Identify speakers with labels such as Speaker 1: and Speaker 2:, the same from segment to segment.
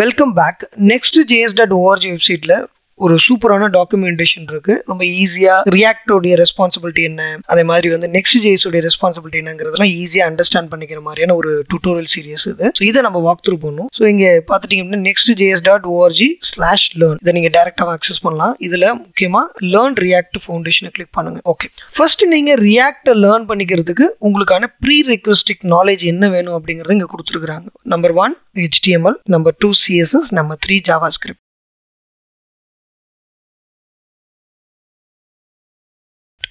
Speaker 1: Welcome back. next.js.org வெப்சைட்ல ஒரு சூப்பரான டாக்குமெண்டேஷன் இருக்கு. ரொம்ப ஈஸியா ரியாக்டோடைய ரெஸ்பான்சிபிலிட்டி என்ன, அதே மாதிரி வந்து நெக்ஸ்ட்.js உடைய ரெஸ்பான்சிபிலிட்டி என்னங்கிறதெல்லாம் ஈஸியா அண்டர்ஸ்டாண்ட் பண்ணிக்கிற மாதிரியான ஒரு டியூட்டோரியல் சீரிஸ் இது. ஸோ இதை நம்ம வாக் த்ரூ பண்ணணும். ஸோ இங்க பாத்துட்டீங்க அப்படின்னா next.js.org/learn இதை நீங்க டைரக்டா ஆக்சஸ் பண்ணலாம். இதுல முக்கியமா லேர்ன் ரியாக்ட் ஃபவுண்டேஷனை கிளிக் பண்ணுங்க. ஓகே, ஃபர்ஸ்ட் நீங்க ரியாக்ட லேர்ன் பண்ணிக்கிறதுக்கு உங்களுக்கான ப்ரீ ரெக்வஸ்டிக் நாலேஜ் என்ன வேணும் அப்படிங்கறத இங்க கொடுத்துருக்காங்க. Number 1 HTML, number 2 CSS, number 3 JavaScript.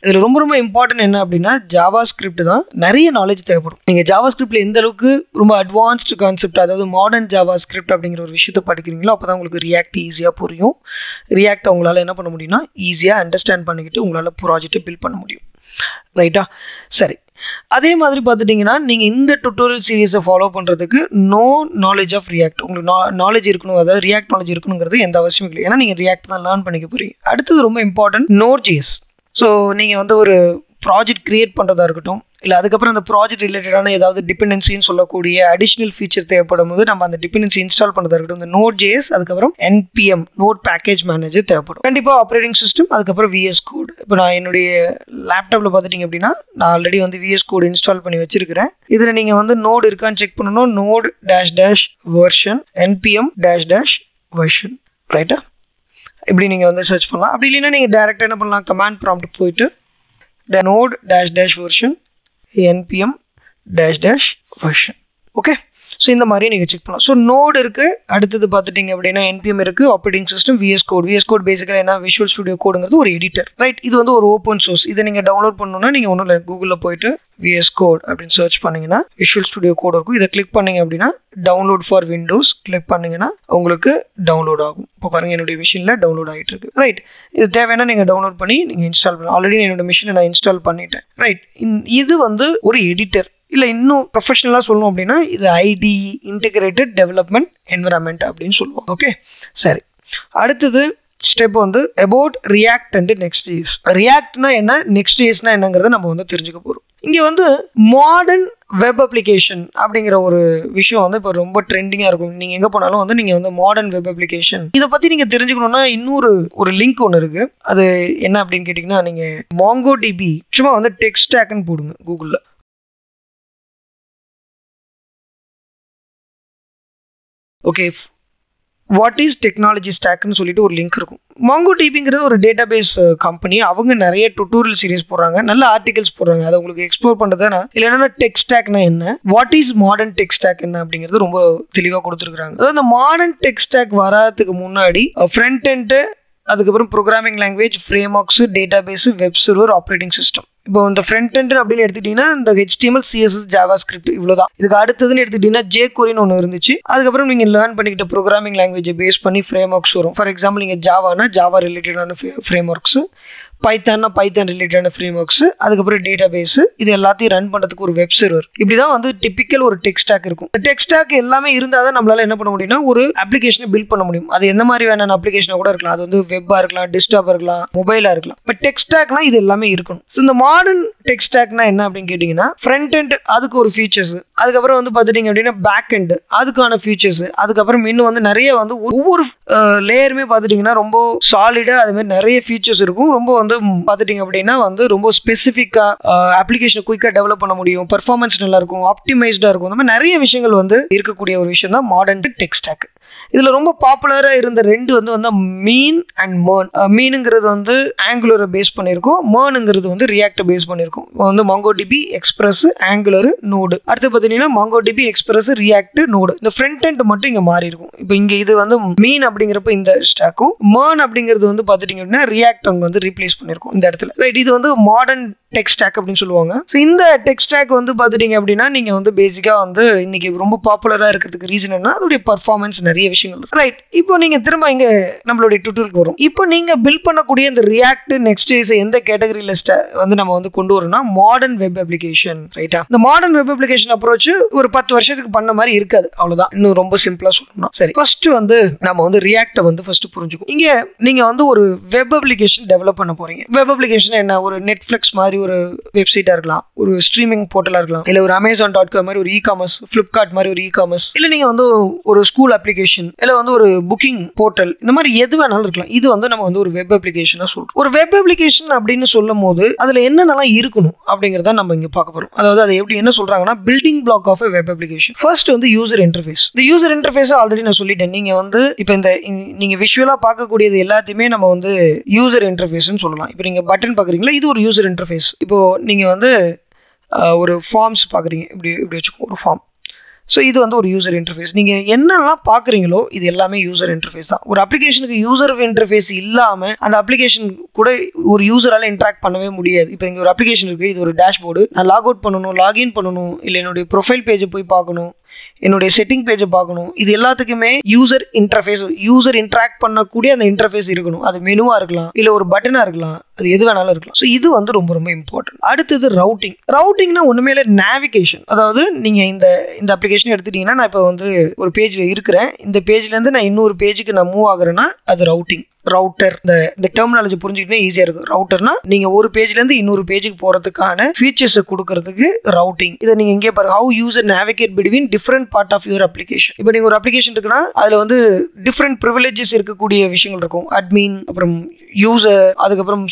Speaker 1: இதுல ரொம்ப ரொம்ப இம்பார்ட்டன்ட் என்ன அப்படின்னா JavaScript தான் நிறைய நாலேஜ் தேவைப்படும். நீங்க JavaScriptல எந்த அளவுக்கு ரொம்ப அட்வான்ஸ்டு கான்செப்ட், அதாவது மாடர்ன் JavaScript அப்படிங்கிற ஒரு விஷயத்த படிக்கிறீங்களோ அப்பதான் உங்களுக்கு ரியாக்ட் ஈஸியா புரியும். ரியாக்ட் உங்களால என்ன பண்ண முடியும்னா ஈஸியா அண்டர்ஸ்டாண்ட் பண்ணிக்கிட்டு உங்களால ப்ராஜெக்ட்டை பில்ட் பண்ண முடியும். ரைட்டா? சரி, அதே மாதிரி பார்த்துட்டீங்கன்னா நீங்க இந்த டுட்டோரியல் சீரிஸை ஃபாலோ பண்றதுக்கு நோ நாலேஜ் ஆஃப் ரியாக்ட் உங்களுக்கு நாலேஜ் இருக்கணும், அதாவது ரியாக்ட் நாலேஜ் இருக்கணுங்கிறது எந்த அவசியம் இல்லை. ஏன்னா நீங்க ரியாக்ட் தான் லேர்ன் பண்ணிக்க போறீங்க. அடுத்தது ரொம்ப இம்பார்ட்டன்ட் Node.js. ஸோ நீங்கள் வந்து ஒரு ப்ராஜெக்ட் கிரியேட் பண்ணுறதா இருக்கட்டும், இல்லை அதுக்கப்புறம் அந்த ப்ராஜெக்ட் ரிலேட்டடான ஏதாவது டிபெண்டன்சின்னு சொல்லக்கூடிய அடிஷ்னல் ஃபீச்சர் தேவைப்படும் போது நம்ம அந்த டிபெண்டன்சி இன்ஸ்டால் பண்ணுறதா இருக்கட்டும், இந்த Node.js, அதுக்கப்புறம் NPM நோட் பேக்கேஜ் மேனேஜர் தேவைப்படும். கண்டிப்பாக ஆப்ரேட்டிங் சிஸ்டம், அதுக்கப்புறம் VS Code. இப்போ நான் என்னுடைய லேப்டாப்பில் பார்த்துட்டிங்க அப்படின்னா நான் ஆல்ரெடி வந்து VS Code இன்ஸ்டால் பண்ணி வச்சிருக்கிறேன். இதில் நீங்கள் வந்து நோட் இருக்கான்னு செக் பண்ணணும். node-version npm-version. ரைட்டா? இப்படி நீங்கள் வந்து சர்ச் பண்ணலாம். அப்படி இல்லைன்னா நீங்கள் டேரெக்டாக என்ன பண்ணலாம், கமாண்ட் ப்ராம்ப்ட் போயிட்டு node-version npm-version. ஓகே, ஸோ இந்த மாதிரியே நீங்கள் செக் பண்ணலாம். ஸோ நோட் இருக்கு, அடுத்தது பார்த்துட்டிங்க அப்படின்னா NPM இருக்கு, operating system, VS Code. VS Code பேசிக்கலாக என்ன, விஷுவல் ஸ்டுடியோ கோடுங்கிறது ஒரு எடிட்டர். ரைட்? இது வந்து ஒரு ஓப்பன் சோர்ஸ். இதை நீங்கள் டவுன்லோட் பண்ணணும்னா நீங்கள் ஒன்றும் இல்லை, கூகுளில் போயிட்டு VS Code அப்படின்னு சர்ச் பண்ணீங்கன்னா விஷுவல் ஸ்டுடியோ கோட் இருக்கும். இதை கிளிக் பண்ணீங்க அப்படின்னா டவுன்லோட் ஃபார் விண்டோஸ் கிளிக் பண்ணீங்கன்னா உங்களுக்கு டவுன்லோட் ஆகும். இப்போ பாருங்க என்னுடைய மிஷினில் டவுன்லோட் ஆகிட்டு இருக்கு. ரைட்? இது தேவைன்னா நீங்கள் டவுன்லோட் பண்ணி நீங்கள் இன்ஸ்டால் பண்ணலாம். ஆல்ரெடி என்னோட மிஷினை நான் இன்ஸ்டால் பண்ணிட்டேன். ரைட்? இது வந்து ஒரு எடிட்டர். இல்லை இன்னும் ப்ரொஃபஷனலாக சொல்லணும் அப்படின்னா இது IDE இன்டெகிரேட்டட் டெவலப்மெண்ட் என்விரான்மெண்ட் அப்படின்னு சொல்லுவோம். ஓகே, சரி. அடுத்தது ஸ்டெப் வந்து அபவுட் ரியாக்ட் அண்ட் நெக்ஸ்ட்.js. ரியாக்ட்னா என்ன, நெக்ஸ்ட்.jsனா என்னங்கிறத நம்ம வந்து தெரிஞ்சுக்க போகிறோம். இங்கே வந்து மாடர்ன் வெப் அப்ளிகேஷன் அப்படிங்கிற ஒரு விஷயம் வந்து இப்போ ரொம்ப ட்ரெண்டிங்காக இருக்கும். நீங்கள் எங்கே போனாலும் வந்து நீங்கள் வந்து மாடர்ன் வெப் அப்ளிகேஷன் இதை பற்றி நீங்கள் தெரிஞ்சுக்கணும்னா இன்னொரு லிங்க் ஒன்று இருக்குது. அது என்ன அப்படின்னு கேட்டிங்கன்னா நீங்கள் MongoDB சும்மா வந்து டெக் ஸ்டாக்னு போடுங்க கூகுளில். ஓகே, வாட் இஸ் டெக்னாலஜி ஸ்டாக்னு சொல்லிட்டு ஒரு லிங்க் இருக்கும். MongoDBங்கிறது ஒரு டேட்டாபேஸ் கம்பெனி. அவங்க நிறைய டுட்டோரியல் சீரிஸ் போடுறாங்க, நல்ல ஆர்டிகல்ஸ் போடுறாங்க. அதை உங்களுக்கு எக்ஸ்ப்ளோர் பண்ணுறதுனா இல்லைன்னா டெக் ஸ்டாக்னா என்ன, what is modern tech stock என்ன அப்படிங்கிறது ரொம்ப தெளிவாக கொடுத்துருக்காங்க. அதாவது இந்த மாடர்ன் டெக் ஸ்டாக் வராதுக்கு முன்னாடி ஃப்ரண்ட் எண்ட், அதுக்கப்புறம் programming language, frame works, database, web server, operating system. இப்போ இந்த ஃப்ரண்ட் எண்ட் அப்படின்னு எடுத்துட்டீங்கன்னா இந்த HTML, CSS, JavaScript இவ்வளோதான். இதுக்கு அடுத்ததுன்னு எடுத்துக்கிட்டீங்கன்னா jQueryன்னு ஒன்று இருந்துச்சு. அதுக்கப்புறம் நீங்கள் லேர்ன் பண்ணிக்கிட்ட ப்ரோக்ராமிங் லாங்குவேஜை பேஸ் பண்ணி ஃப்ரேம் ஒர்க்ஸ் வரும். ஃபார் எக்ஸாம்பிள் நீங்கள் ஜாவானா ஜாவா ரிலேட்டடான ஃப்ரேம் ஒர்க்ஸ், பைத்தான்னா பைத்தான் ரிலேட்டடான ஃப்ரேம் ஒர்க்ஸ், அதுக்கப்புறம் டேட்டாபேஸ், இது எல்லாத்தையும் ரன் பண்ணுறதுக்கு ஒரு வெப் சர்வர். இப்படி தான் வந்து டிப்பிக்கல் ஒரு டெக் ஸ்டாக் இருக்கும். இந்த டெக் ஸ்டாக் எல்லாமே இருந்தால் தான் நம்மளால என்ன பண்ண முடியும்னா ஒரு அப்ளிகேஷனை பில்ட் பண்ண முடியும். அது எந்த மாதிரி வேணான அப்ளிகேஷனாக கூட இருக்கலாம். அது வந்து வெப்பாக இருக்கலாம், டெஸ்க்டாப்பாக இருக்கலாம், மொபைலாக இருக்கலாம். பட் டெக் ஸ்டாக்லாம் இது எல்லாமே இருக்கணும். ஸோ இந்த மாடர்ன் டெக் ஸ்டாக்னா என்ன அப்படின்னு கேட்டிங்கன்னா ஃப்ரண்ட் எண்ட் அதுக்கு ஒரு ஃபீச்சர்ஸ், அதுக்கப்புறம் வந்து பார்த்துட்டிங்க அப்படின்னா பேக் எண்ட் அதுக்கான ஃபீச்சர்ஸ், அதுக்கப்புறம் இன்னும் வந்து நிறைய வந்து ஒவ்வொரு லேயருமே பார்த்துட்டிங்கன்னா ரொம்ப சாலிடாக அதுமாதிரி நிறைய ஃபீச்சர்ஸ் இருக்கும். ரொம்ப வந்து பார்த்துட்டிங்க அப்படின்னா வந்து ரொம்ப ஸ்பெசிஃபிக்காக அப்ளிகேஷனை குயிக்காக டெவலப் பண்ண முடியும், பெர்ஃபார்மன்ஸ் நல்லா இருக்கும், ஆப்டிமைஸ்டாக இருக்கும். இந்த மாதிரி நிறைய விஷயங்கள் வந்து இருக்கக்கூடிய ஒரு விஷயம் தான் மாடர்ன் டெக் ஸ்டாக். இதில் ரொம்ப பாப்புலராக இருந்த ரெண்டு வந்து மீன் அண்ட் மேர்ன். மீனுங்கிறது வந்து ஆங்குலரை பேஸ் பண்ணியிருக்கும், மேர்னுங்கிறது வந்து ரியாக்டை பேஸ் பண்ணியிருக்கும். வந்து MongoDB, எக்ஸ்பிரஸ், ஆங்குலர், நோடு. அடுத்து பார்த்தீங்கன்னா MongoDB, எக்ஸ்பிரஸ், ரியாக்ட், நோடு. இந்த ஃப்ரண்ட் எண்ட் மட்டும் இங்கே மாறி இருக்கும். இப்போ இங்கே இது வந்து மீன் அப்படிங்கிறப்ப இந்த ஸ்டாக்கும், மேர்ன் அப்படிங்கிறது வந்து பார்த்துட்டிங்க அப்படின்னா ரியாக்ட் அவங்க வந்து ரீப்ளேஸ் பண்ணியிருக்கும் இந்த இடத்துல. ரைட்? இது வந்து மாடர்ன் டெக் ஸ்டாக் அப்படின்னு சொல்லுவாங்க. ஸோ இந்த டெக் ஸ்டாக் வந்து பார்த்துட்டிங்க அப்படின்னா நீங்கள் வந்து பேசிக்காக வந்து இன்னைக்கு ரொம்ப பாப்புலராக இருக்கிறதுக்கு ரீசன் என்ன, அதோடைய பர்ஃபார்மன்ஸ், நிறைய விஷயங்கள். ரைட்? இப்போ நீங்கள் திரும்ப இங்கே நம்மளுடைய டுட்டோரியலுக்கு வரும். இப்போ நீங்கள் பில்ட் பண்ணக்கூடிய இந்த ரியாக்ட் நெக்ஸ்ட்.js எந்த கேட்டகரியில் வந்து நம்ம வந்து கொண்டு வரோம்னா மாடர்ன் வெப் அப்ளிகேஷன். ரைட்டா? இந்த மாடர்ன் வெப் அப்ளிகேஷன் அப்ரோச் ஒரு 10 வருஷத்துக்கு பண்ண மாதிரி இருக்காது, அவ்வளோதான். இன்னும் ரொம்ப சிம்பிளாக சொல்லணும். சரி, ஃபர்ஸ்ட் வந்து நம்ம வந்து ரியாக்டை வந்து ஃபர்ஸ்ட் புரிஞ்சுக்கும். இங்கே நீங்கள் வந்து ஒரு வெப் அப்ளிகேஷன் டெவலப் பண்ண போறீங்க. வெப் அப்ளிகேஷன் என்ன, ஒரு நெட்ஃப்ளிக்ஸ் மாதிரி ஒரு வெப்சைட்டா இருக்கலாம், ஒரு ஸ்ட்ரீமிங் போர்ட்டலா இருக்கலாம், இல்ல ஒரு Amazon.com மாதிரி ஒரு இ-காமர்ஸ், Flipkart மாதிரி ஒரு இ-காமர்ஸ், இல்ல நீங்க வந்து ஒரு ஸ்கூல் அப்ளிகேஷன், இல்ல வந்து ஒரு புக்கிங் போர்ட்டல், இந்த மாதிரி எது வேணாலும் இருக்கலாம். இது வந்து நம்ம வந்து ஒரு வெப் அப்ளிகேஷனா சொல்றோம். ஒரு வெப் அப்ளிகேஷன் அப்படின்னு சொல்லும் போது அதுல என்னென்னலாம் இருக்கணும் அப்படிங்கறத நம்ம இங்க பார்க்க போறோம். அதாவது அது எப்படி என்ன சொல்றாங்கன்னா building block of web application. First வந்து யூசர் இன்டர்ஃபேஸ். இந்த யூசர் இன்டர்ஃபேஸ் ஆல்ரெடி நான் சொல்லிட்டேன். நீங்க வந்து இப்போ நீங்க விஷுவலா பார்க்கக்கூடியது எல்லாத்தையுமே நம்ம வந்து யூசர் இன்டர்ஃபேஸ்னு சொல்லலாம். இப்போ நீங்க பட்டன் பாக்குறீங்களா, இது ஒரு யூசர் இன்டர்ஃபேஸ். இப்போ நீங்க வந்து ஒரு ஃபார்ம்ஸ் பாக்குறீங்க, இப்படி வச்சுக்கோ ஒரு ஃபார்ம். ஸோ இது வந்து ஒரு யூசர் இன்டர்ஃபேஸ். நீங்க என்னெல்லாம் பாக்குறீங்களோ இது எல்லாமே யூசர் இன்டர்ஃபேஸ் தான். ஒரு அப்ளிகேஷனுக்கு யூசர் இன்டர்ஃபேஸ் இல்லாம அந்த அப்ளிகேஷன் கூட ஒரு யூசரால இன்டராக்ட் பண்ணவே முடியாது. இப்போ இங்க ஒரு அப்ளிகேஷன் இருக்கு, இது ஒரு டேஷ்போர்டு. நான் லாக் அவுட் பண்ணணும், லாகின் பண்ணணும், இல்லை என்னுடைய ப்ரொஃபைல் பேஜை போய் பார்க்கணும், என்னுடைய செட்டிங் பேஜை பார்க்கணும். இது எல்லாத்துக்குமே யூசர் இன்டர்ஃபேஸ், யூசர் இன்டராக்ட் பண்ணக்கூடிய அந்த இன்டர்ஃபேஸ் இருக்கணும். அது மெனுவா இருக்கலாம், இல்ல ஒரு பட்டனா இருக்கலாம், அது எது வேணாலும் இருக்கலாம். ஸோ இது வந்து ரொம்ப ரொம்ப இம்பார்ட்டன்ட். அடுத்தது ரவுட்டிங். ரவுட்டிங்னா ஒண்ணுமே இல்லை, நேவிகேஷன். அதாவது நீங்க இந்த அப்ளிகேஷன் எடுத்துட்டீங்கன்னா, நான் இப்போ வந்து ஒரு பேஜ்ல இருக்கிறேன், இந்த பேஜ்ல இருந்து நான் இன்னொரு பேஜுக்கு நான் மூவ் ஆகுறேன்னா அது ரவுட்டிங். ரவுட்டர், இந்த டெர்மினாலஜி புரிஞ்சுக்கிட்டே ஈஸியா இருக்கும். ரவுட்டர்னா நீங்க ஒரு பேஜ்ல இருந்து இன்னொரு பேஜுக்கு போறதுக்கான ஃபீச்சர்ஸ் கொடுக்கிறதுக்கு ரவுட்டிங். இதை நீங்க இங்கே பாருங்க, how user navigate between different part of your application. இப்போ நீங்க ஒரு அப்ளிகேஷன் இருக்குன்னா அதுல வந்து டிஃபரெண்ட் ப்ரிவிலேஜஸ் இருக்கக்கூடிய விஷயங்கள் இருக்கும். அட்மின், அப்புறம் யூசர், அதுக்கப்புறம்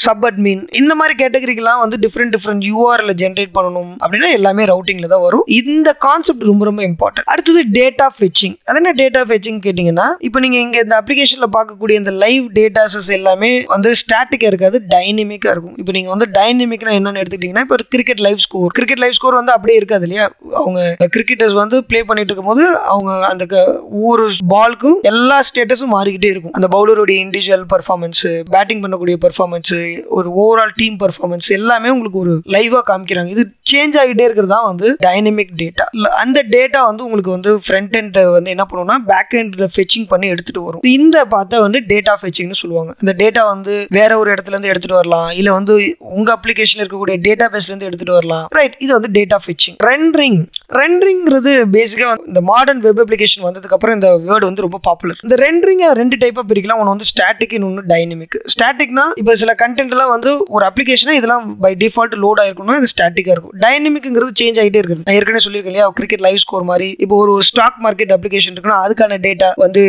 Speaker 1: சப் அட்மின், இந்த மாதிரி கேட்டகரிக்கெல்லாம் வந்து டிஃபரெண்ட் யூஆர்எல் ஜென்ரேட் பண்ணணும் அப்படின்னா எல்லாமே ரவுட்டிங்ல தான் வரும். இந்த கான்செப்ட் ரொம்ப ரொம்ப இம்பார்ட்டன்ட். அடுத்தது டேட்டா ஃபெச்சிங். அது என்ன டேட்டா ஃபெச்சிங் கேட்டீங்கன்னா, இப்போ நீங்க இங்க இந்த அப்ளிகேஷன்ல பார்க்கக்கூடிய இந்த லைவ் டேட்டாஸ் எல்லாமே வந்து ஸ்டாட்டிக்கா இருக்காது, டைனமிக்கா இருக்கும். இப்போ நீங்க வந்து டைனமிக்னா என்னன்னு எடுத்துக்கிட்டீங்கன்னா, இப்போ கிரிக்கெட் லைவ் ஸ்கோர் வந்து அப்படியே இருக்காது இல்லையா. அவங்க கிரிக்கெட்டர்ஸ் வந்து பிளே பண்ணிட்டு இருக்கும்போது அவங்க அந்த ஒவ்வொரு பாலுக்கும் எல்லா ஸ்டேட்டஸும் மாறிக்கிட்டே இருக்கும். அந்த பவுலருடைய இண்டிவிஜுவல் பர்ஃபார்மன்ஸ், பேட்டிங் பண்ணக்கூடிய பர்ஃபார்மன்ஸ், ஒரு ஓவரால் டீம் பர்ஃபார்மன்ஸ் எல்லாமே உங்களுக்கு ஒரு லைவா காமிக்கிறாங்க. இது சேஞ்ச் ஆகிட்டே இருக்கிறது தான் வந்து டைனமிக் டேட்டா. அந்த டேட்டா வந்து உங்களுக்கு வந்து ஃப்ரண்ட் எண்ட் வந்து என்ன பண்ணுவோம்னா பேக் எண்ட்ல ஃபெச்சிங் பண்ணி எடுத்துட்டு வரும். இந்த பார்த்தா வந்து டேட்டா ஃபெச்சிங்னு சொல்லுவாங்க. இந்த டேட்டா வந்து வேற ஒரு இடத்துல இருந்து எடுத்துட்டு வரலாம், இல்ல வந்து உங்க அப்ளிகேஷன்ல இருக்கக்கூடிய டேட்டா பேஸ்ல இருந்து எடுத்துட்டு வரலாம். ரைட், இது வந்து டேட்டா ஃபெச்சிங். ரெண்டரிங்கிறது பேசிக்கா இந்த மாடர்ன் வெப் அப்ளிகேஷன் வந்ததுக்கு அப்புறம் இந்த வேர்ட் வந்து ரொம்ப பாப்புலர். இந்த ரெண்டரிங் ரெண்டு டைப்பா பிரிக்கலாம். ஒன்னு வந்து ஸ்டாட்டிக், இன்னொன்னு டைனமிக். ஸ்டாட்டிக்னா இப்போ சில கண்டென்ட் எல்லாம் வந்து ஒரு அப்ளிகேஷனா இதெல்லாம் பை டிஃபால்ட் லோட் ஆயிருக்கணும், இது ஸ்டாட்டிக்கா இருக்கும். டைனமிக்ங்கிறது சேஞ்ச் ஆகிட்டே இருக்குது. நான் ஏற்கனவே சொல்லியிருக்கேன் இல்லையா, கிரிக்கெட் லைவ் ஸ்கோர் மாதிரி. இப்போ ஒரு ஸ்டாக் மார்க்கெட் அப்ளிகேஷன் இருக்குன்னா அதுக்கான டேட்டா வந்து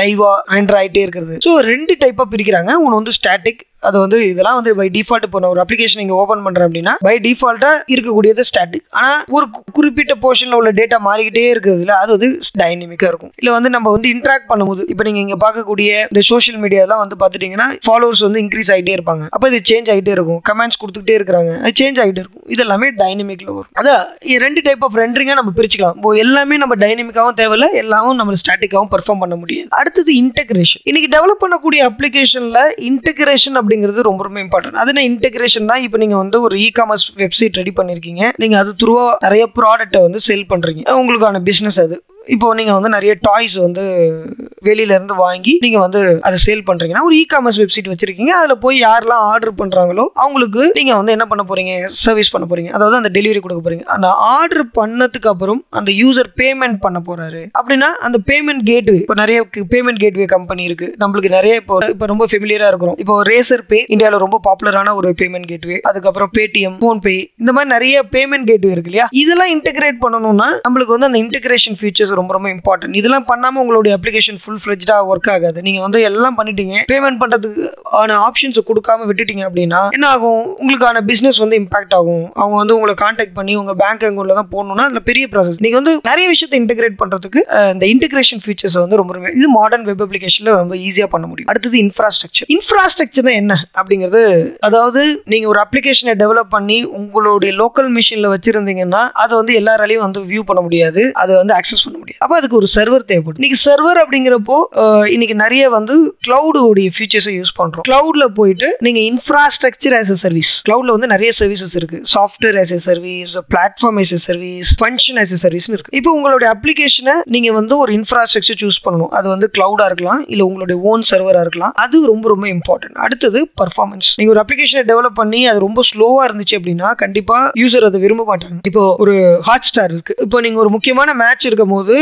Speaker 1: லைவா ரெண்டர் ஆகிட்டே இருக்குது. ஸோ ரெண்டு டைப்பா பிரிக்கிறாங்க. ஒன்று வந்து ஸ்டாட்டிக், அது வந்து இதெல்லாம் வந்து பை டிஃபால்ட் இப்போ ஒரு அப்ளிகேஷன் நீங்க ஓபன் பண்றேன் அப்படின்னா பை டிஃபால்ட்டா இருக்கக்கூடியது ஸ்டாட்டிக். ஆனா ஒரு குறிப்பிட்ட போர்ஷன்ல உள்ள டேட்டா மாறிக்கிட்டே இருக்குதுல, அது வந்து டைனமிக்கா இருக்கும். இல்ல வந்து நம்ம வந்து இன்டராக்ட் பண்ணும்போது இப்போ நீங்க இங்க பார்க்கக்கூடிய இந்த சோஷியல் மீடியாலாம் வந்து பாத்துட்டீங்கன்னா ஃபாலோவர்ஸ் வந்து இன்க்ரீஸ் ஆகிட்டே இருப்பாங்க. அப்ப இது சேஞ்ச் ஆகிட்டே இருக்கும், கமெண்ட்ஸ் கொடுத்துட்டே இருக்காங்க, அது சேஞ்ச் ஆகிட்டே இருக்கும். இது எல்லாமே டைனமிக்ல வரும். அதான் ரெண்டு டைப் ஆஃப் ரெண்டரிங்கா நம்ம பிரிச்சுக்கலாம். எல்லாமே நம்ம டைனமிக்காவும் தேவையில்ல, எல்லாமும் நம்ம ஸ்டாட்டிக்காவும் பெர்ஃபார்ம் பண்ண முடியாது. அடுத்தது இன்டெகிரேஷன். இன்னைக்கு டெவலப் பண்ணக்கூடிய அப்ளிகேஷன்ல இன்டெகிரேஷன் அப்படிங்கிறது ரொம்ப ரொம்ப இம்பார்ட்டன்ட். அது என்ன இன்டெகிரேஷன் தான், இப்போ நீங்க வந்து ஒரு இ-காமர்ஸ் வெப்சைட் ரெடி பண்ணிருக்கீங்க, நீங்க அது த்ரூவா நிறைய ப்ராடக்ட்டை வந்து சேல் பண்றீங்க, உங்களுக்கான பிசினஸ் அது. இப்போ நீங்க வந்து நிறைய டாய்ஸ் வந்து வெளியில இருந்து வாங்கி நீங்க வந்து அதை சேல் பண்றீங்கன்னா ஒரு இ-காமர்ஸ் வெப்சைட் வச்சிருக்கீங்க, அதுல போய் யாரெல்லாம் ஆர்டர் பண்றாங்களோ அவங்களுக்கு நீங்க வந்து என்ன பண்ண போறீங்க, சர்வீஸ் பண்ண போறீங்க, அதாவது அந்த டெலிவரி கொடுக்க போறீங்க. அந்த ஆர்டர் பண்ணதுக்கு அப்புறம் அந்த யூசர் பேமெண்ட் பண்ண போறாரு அப்படின்னா அந்த பேமெண்ட் கேட்வே, இப்போ நிறைய பேமெண்ட் கேட்வே கம்பெனி இருக்கு நம்மளுக்கு நிறைய. இப்போ ரொம்ப ஃபெமிலியரா இருக்கிறோம். இப்போ ரேசர் பே இந்தியாவில் ரொம்ப பாப்புலரான ஒரு பேமெண்ட் கேட்வே, அதுக்கப்புறம் பேடிஎம், போன் பே, இந்த மாதிரி நிறைய பேமெண்ட் கேட்வே இருக்கு இல்லையா. இதெல்லாம் இன்டெகிரேட் பண்ணணும்னா நம்மளுக்கு வந்து அந்த இன்டெகிரேஷன் ஃபீச்சர்ஸ் ரொம்ப ரொம்ப இம்பார்ட்டன்ட். இதெல்லாம் பண்ணாம உங்களுடைய அப்ளிகேஷன் ஃபுல் ஃபிளெஜ்டா ஒர்க் ஆகாது. நீங்க வந்து எல்லாம் பண்ணிட்டீங்க, பேமெண்ட் பண்றதுக்கு ஆன ஆப்ஷன்ஸ் கொடுக்காம விட்டுட்டீங்க அப்படின்னா என்ன ஆகும், உங்களுக்கான பிசினஸ் வந்து இம்பாக்ட் ஆகும். அவங்க வந்து உங்களை கான்டாக்ட் பண்ணி உங்க பேங்க் அக்கௌண்ட்ல தான் போடணும்னா அந்த பெரிய ப்ராசஸ். நீங்க வந்து நிறைய விஷயத்தை இன்டெகிரேட் பண்றதுக்கு இந்த இன்டெகிரேஷன் ஃபீச்சர்ஸ் வந்து ரொம்ப ரொம்ப இது மாடர்ன் வெப் அப்ளிகேஷன்ல ரொம்ப ஈஸியா பண்ண முடியும். அடுத்தது இன்ஃப்ராஸ்ட்ரக்சர் தான் என்ன அப்படிங்கிறது, அதாவது நீங்க ஒரு அப்ளிகேஷனை டெவலப் பண்ணி உங்களுடைய லோக்கல் மிஷின்ல வச்சிருந்தீங்கன்னா அதை வந்து எல்லாராலையும் வந்து வியூ பண்ண முடியாது, அதை வந்து அக்சஸ் பண்ண முடியாது. அப்ப அதுக்கு ஒரு சர்வர் தேவைப்படும். இன்னைக்கு சர்வர் அப்படிங்கிறப்போ இன்னைக்கு நிறைய வந்து கிளவுடைய ஃபீச்சர்ஸை யூஸ் பண்றோம். கிளவுட்ல போயிட்டு நீங்க இன்ஃப்ராஸ்ட்ரக்சர் ஆஸ் எ சர்வீஸ், கிளவுட்ல வந்து நிறைய சர்வீசஸ் இருக்கு. Software as a service, platform as a service, function as a service இருக்கு. இப்போ உங்களுடைய அப்ளிகேஷனை நீங்க வந்து ஒரு இன்ஃப்ராஸ்ட்ரக்சர் சூஸ் பண்ணணும். அது வந்து கிளவுடா இருக்கலாம், இல்ல உங்களுடைய ஓன் சர்வரா இருக்கலாம். அது ரொம்ப ரொம்ப இம்பார்ட்டன்ட். அடுத்தது பர்ஃபார்மன்ஸ். நீங்க ஒரு அப்ளிகேஷனை டெவலப் பண்ணி அது ரொம்ப ஸ்லோவா இருந்துச்சு அப்படின்னா கண்டிப்பா யூசர் அதை விரும்ப மாட்டாங்க. இப்போ ஒரு ஹாட் ஸ்டார் இருக்கு, இப்போ நீங்க ஒரு முக்கியமான மேட்ச் இருக்கும் போது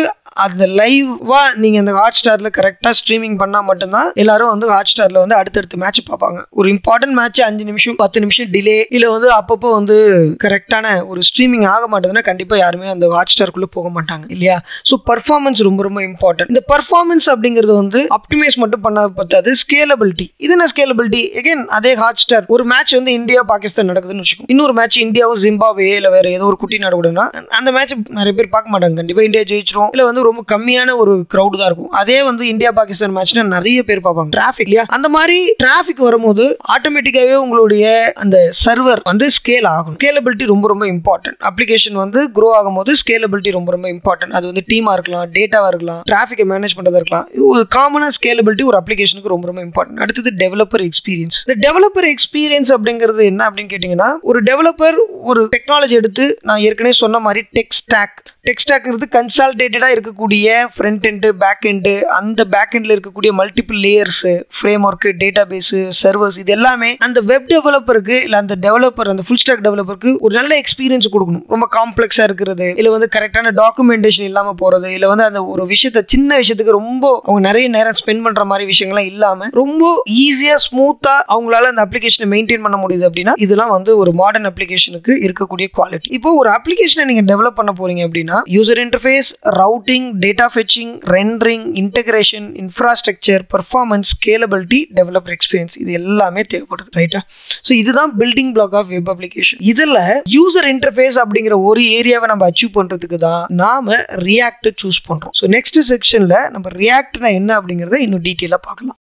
Speaker 1: அந்த லைவா நீங்க அந்த ஹாட் ஸ்டார்ல கரெக்டா ஸ்ட்ரீமிங் பண்ணா மட்டும்தான் எல்லாரும் வந்து ஹாட் ஸ்டார்ல வந்து அடுத்தடுத்த மேட்ச் பார்ப்பாங்க. ஒரு இம்பார்ட்டன்ட் மேட்ச் 5 நிமிஷம் 10 நிமிஷம் டிலே இல்ல வந்து அப்பப்போ வந்து கரெக்டான ஒரு ஸ்ட்ரீமிங் ஆக மாட்டேதுன்னா கண்டிப்பா யாருமே அந்த ஹாட் ஸ்டார்க்குள்ள போக மாட்டாங்க இல்லையா? ஸோ பர்ஃபார்மன்ஸ் ரொம்ப ரொம்ப இம்பார்ட்டன்ட். இந்த பர்ஃபார்மன்ஸ் அப்படிங்கிறது வந்து ஆப்டிமைஸ் மட்டும் பண்ண பத்தாது, ஸ்கேலபிலிட்டி. இது என்ன ஸ்கேலபிலிட்டி? அகைன் அதே ஹாட் ஸ்டார் ஒரு மேட்ச் வந்து இந்தியா பாகிஸ்தான் நடக்குதுன்னு வச்சுக்கோங்க, இன்னொரு மேட்ச் இந்தியாவும் ஜிம்பாப்வே இல்ல வேற ஏதோ ஒரு குட்டி நாடு கூடனா அந்த மேட்ச் நிறைய பேர் பார்க்க மாட்டாங்க. கண்டிப்பா இந்தியா ஜெயிச்சிரும் இல்ல வந்து ரொம்ப கம்மியான ஒரு கிரௌட் தான் இருக்கும். அதே வந்து இந்தியா பாகிஸ்தான் மேட்ச்னா நிறைய பேர் பார்ப்பாங்க. டிராபிக் இல்லையா? அந்த மாதிரி டிராபிக் வரும்போது ஆட்டோமேட்டிக்காவே உங்களுடைய அந்த சர்வர் வந்து ஸ்கேல் ஆகும். ஸ்கேலபிலிட்டி ரொம்ப ரொம்ப இம்பார்ட்டன்ட். அப்ளிகேஷன் வந்து க்ரோ ஆகும்போது ஸ்கேலபிலிட்டி ரொம்ப ரொம்ப இம்பார்ட்டன்ட். அது வந்து டீமா இருக்கலாம், டேட்டாவா இருக்கலாம், டிராபிக்கை மேனேஜ் பண்றதா இருக்கலாம். ஒரு காமனா ஸ்கேலபிலிட்டி ஒரு அப்ளிகேஷனுக்கு ரொம்ப ரொம்ப இம்பார்ட்டன்ட். அடுத்தது டெவலப்பர் எக்ஸ்பீரியன்ஸ். இந்த டெவலப்பர் எக்ஸ்பீரியன்ஸ் அப்படிங்கிறது என்ன அப்படின்னு கேட்டீங்கன்னா, ஒரு டெவலப்பர் ஒரு டெக்னாலஜி எடுத்து நான் ஏற்கனவே சொன்ன மாதிரி டெக் ஸ்டாக்ங்கிறது கன்சால்டேட்டடா இருக்கக்கூடிய ஃப்ரண்ட் எண்ட் பேக் எண்ட், அந்த பேக் எண்ட்ல இருக்கக்கூடிய multiple layers, framework, database, servers, இது எல்லாமே அந்த வெப் டெவலப்பருக்கு இல்ல அந்த டெவலப்பர் அந்த ஃபுல் ஸ்டாக் டெவலப்பருக்கு ஒரு நல்ல எக்ஸ்பீரியன்ஸ் கொடுக்கணும். ரொம்ப காம்ப்ளெக்ஸா இருக்கிறது இல்ல வந்து கரெக்டான டாக்குமெண்டேஷன் இல்லாம போறது இல்ல வந்து அந்த ஒரு விஷயத்த சின்ன விஷயத்துக்கு ரொம்ப அவங்க நிறைய நேரம் ஸ்பெண்ட் பண்ற மாதிரி விஷயங்கள்லாம் இல்லாம ரொம்ப ஈஸியா ஸ்மூத்தா அவங்களால அந்த அப்ளிகேஷனை மெயின்டைன் பண்ண முடியுது அப்படின்னா இதெல்லாம் வந்து ஒரு மாடர்ன் அப்ளிகேஷனுக்கு இருக்கக்கூடிய குவாலிட்டி. இப்போ ஒரு அப்ளிகேஷனை நீங்க டெவலப் பண்ண போறீங்க அப்படின்னா user interface, routing, data fetching, rendering, integration, infrastructure, performance, scalability, developer experience, இது எல்லாமே தேவைப்படுது. ரைட்டா? ஸோ இதுதான் building block of web application. இதுல யூசர் இன்டர்ஃபேஸ் அப்படிங்கிற ஒரு ஏரியாவை நம்ம அச்சீவ் பண்றதுக்கு தான் நாம ரியாக்ட் சூஸ் பண்றோம். ஸோ நெக்ஸ்ட் செக்ஷன்ல நம்ம ரியாக்ட்னா என்ன அப்படிங்கறத இன்னும் டீட்டெயிலா பார்க்கலாம்.